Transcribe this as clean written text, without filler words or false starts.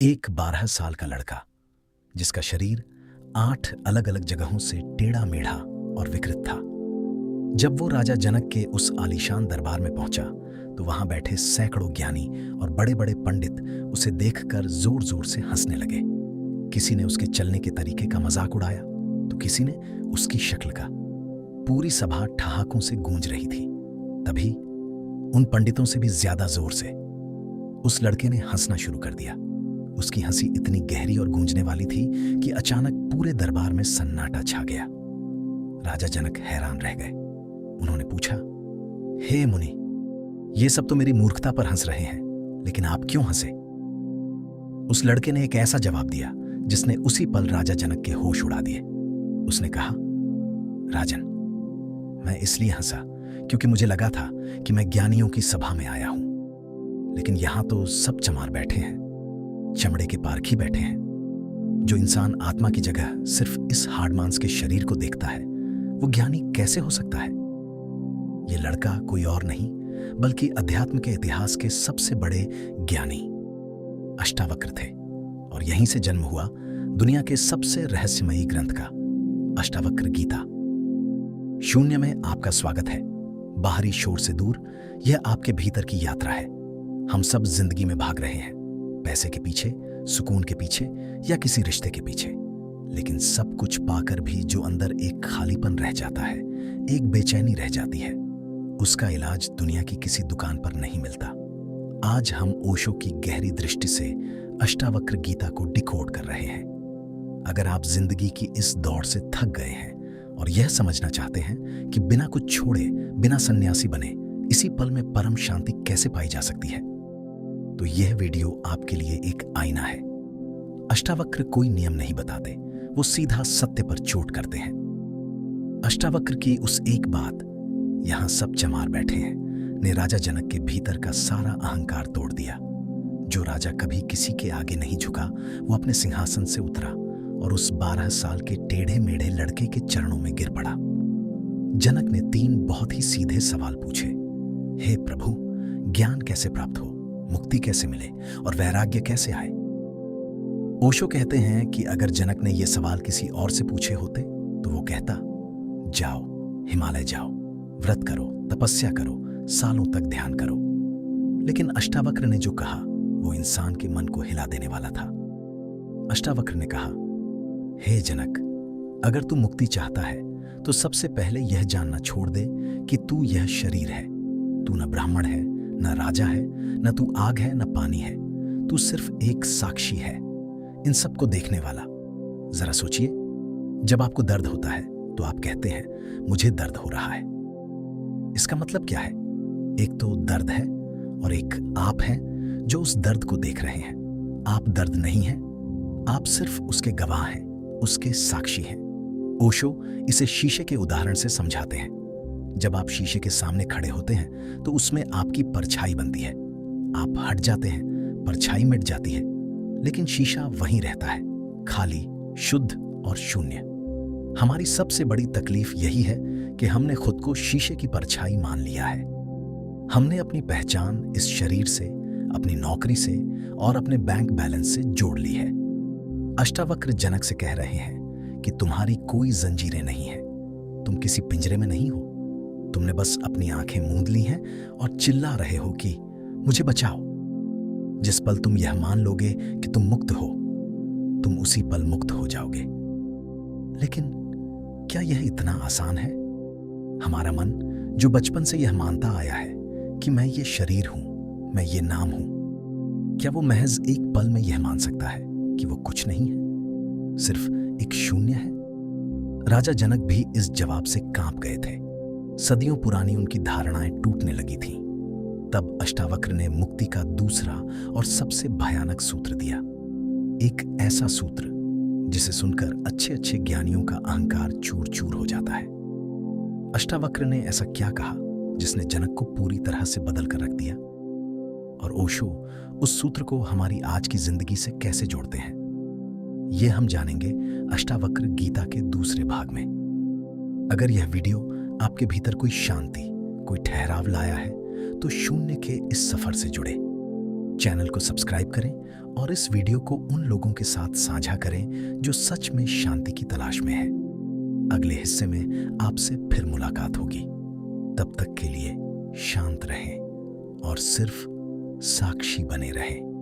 एक 12 साल का लड़का जिसका शरीर 8 अलग अलग जगहों से टेढ़ा मेढ़ा और विकृत था। जब वो राजा जनक के उस आलीशान दरबार में पहुंचा तो वहां बैठे सैकड़ों ज्ञानी और बड़े बड़े पंडित उसे देखकर जोर जोर से हंसने लगे। किसी ने उसके चलने के तरीके का मजाक उड़ाया तो किसी ने उसकी शक्ल का। पूरी सभा ठहाकों से गूंज रही थी। तभी उन पंडितों से भी ज्यादा जोर से उस लड़के ने हंसना शुरू कर दिया। उसकी हंसी इतनी गहरी और गूंजने वाली थी कि अचानक पूरे दरबार में सन्नाटा छा गया। राजा जनक हैरान रह गए। उन्होंने पूछा, हे मुनि, ये सब तो मेरी मूर्खता पर हंस रहे हैं, लेकिन आप क्यों हंसे? उस लड़के ने एक ऐसा जवाब दिया जिसने उसी पल राजा जनक के होश उड़ा दिए। उसने कहा, राजन, मैं इसलिए हंसा क्योंकि मुझे लगा था कि मैं ज्ञानियों की सभा में आया हूं, लेकिन यहां तो सब चमार बैठे हैं, चमड़े के पारखी बैठे हैं। जो इंसान आत्मा की जगह सिर्फ इस हाड़ मांस के शरीर को देखता है, वो ज्ञानी कैसे हो सकता है? ये लड़का कोई और नहीं बल्कि अध्यात्म के इतिहास के सबसे बड़े ज्ञानी अष्टावक्र थे, और यहीं से जन्म हुआ दुनिया के सबसे रहस्यमयी ग्रंथ का, अष्टावक्र गीता। शून्य में आपका स्वागत है। बाहरी शोर से दूर यह आपके भीतर की यात्रा है। हम सब जिंदगी में भाग रहे हैं, पैसे के पीछे, सुकून के पीछे या किसी रिश्ते के पीछे, लेकिन सब कुछ पाकर भी जो अंदर एक खालीपन रह जाता है, एक बेचैनी रह जाती है, उसका इलाज दुनिया की किसी दुकान पर नहीं मिलता। आज हम ओशो की गहरी दृष्टि से अष्टावक्र गीता को डिकोड कर रहे हैं। अगर आप जिंदगी की इस दौड़ से थक गए हैं और यह समझना चाहते हैं कि बिना कुछ छोड़े, बिना सन्यासी बने, इसी पल में परम शांति कैसे पाई जा सकती है, तो यह वीडियो आपके लिए एक आईना है। अष्टावक्र कोई नियम नहीं बताते, वो सीधा सत्य पर चोट करते हैं। अष्टावक्र की उस एक बात, यहां सब चमार बैठे हैं, ने राजा जनक के भीतर का सारा अहंकार तोड़ दिया। जो राजा कभी किसी के आगे नहीं झुका, वो अपने सिंहासन से उतरा और उस 12 साल के टेढ़े मेढ़े लड़के के चरणों में गिर पड़ा। जनक ने 3 बहुत ही सीधे सवाल पूछे। हे प्रभु, ज्ञान कैसे प्राप्त हो, मुक्ति कैसे मिले और वैराग्य कैसे आए? ओशो कहते हैं कि अगर जनक ने ये सवाल किसी और से पूछे होते तो वो कहता, जाओ, हिमालय जाओ, व्रत करो, तपस्या करो, सालों तक ध्यान करो। लेकिन अष्टावक्र ने जो कहा वो इंसान के मन को हिला देने वाला था। अष्टावक्र ने कहा, हे जनक, अगर तू मुक्ति चाहता है तो सबसे पहले यह जानना छोड़ दे कि तू यह शरीर है। तू न ब्राह्मण है, न राजा है, न तू आग है, न पानी है। तू सिर्फ एक साक्षी है, इन सबको देखने वाला। जरा सोचिए, जब आपको दर्द होता है तो आप कहते हैं, मुझे दर्द हो रहा है। इसका मतलब क्या है? एक तो दर्द है और एक आप हैं जो उस दर्द को देख रहे हैं। आप दर्द नहीं हैं, आप सिर्फ उसके गवाह हैं, उसके साक्षी हैं। ओशो इसे शीशे के उदाहरण से समझाते हैं। जब आप शीशे के सामने खड़े होते हैं तो उसमें आपकी परछाई बनती है। आप हट जाते हैं, परछाई मिट जाती है, लेकिन शीशा वहीं रहता है, खाली, शुद्ध और शून्य। हमारी सबसे बड़ी तकलीफ यही है कि हमने खुद को शीशे की परछाई मान लिया है। हमने अपनी पहचान इस शरीर से, अपनी नौकरी से और अपने बैंक बैलेंस से जोड़ ली है। अष्टावक्र जनक से कह रहे हैं कि तुम्हारी कोई जंजीरें नहीं है, तुम किसी पिंजरे में नहीं हो। तुमने बस अपनी आंखें मूंद ली हैं और चिल्ला रहे हो कि मुझे बचाओ। जिस पल तुम यह मान लोगे कि तुम मुक्त हो, तुम उसी पल मुक्त हो जाओगे। लेकिन क्या यह इतना आसान है? हमारा मन जो बचपन से यह मानता आया है कि मैं ये शरीर हूं, मैं ये नाम हूं, क्या वो महज एक पल में यह मान सकता है कि वो कुछ नहीं है, सिर्फ एक शून्य है? राजा जनक भी इस जवाब से कांप गए थे। सदियों पुरानी उनकी धारणाएं टूटने लगी थीं। तब अष्टावक्र ने मुक्ति का दूसरा और सबसे भयानक सूत्र दिया, एक ऐसा सूत्र जिसे सुनकर अच्छे अच्छे ज्ञानियों का अहंकार चूर चूर हो जाता है। अष्टावक्र ने ऐसा क्या कहा जिसने जनक को पूरी तरह से बदल कर रख दिया? और ओशो उस सूत्र को हमारी आज की जिंदगी से कैसे जोड़ते हैं, यह हम जानेंगे अष्टावक्र गीता के दूसरे भाग में। अगर यह वीडियो आपके भीतर कोई शांति, कोई ठहराव लाया है तो शून्य के इस सफर से जुड़े। चैनल को सब्सक्राइब करें और इस वीडियो को उन लोगों के साथ साझा करें जो सच में शांति की तलाश में है। अगले हिस्से में आपसे फिर मुलाकात होगी। तब तक के लिए शांत रहें और सिर्फ साक्षी बने रहें।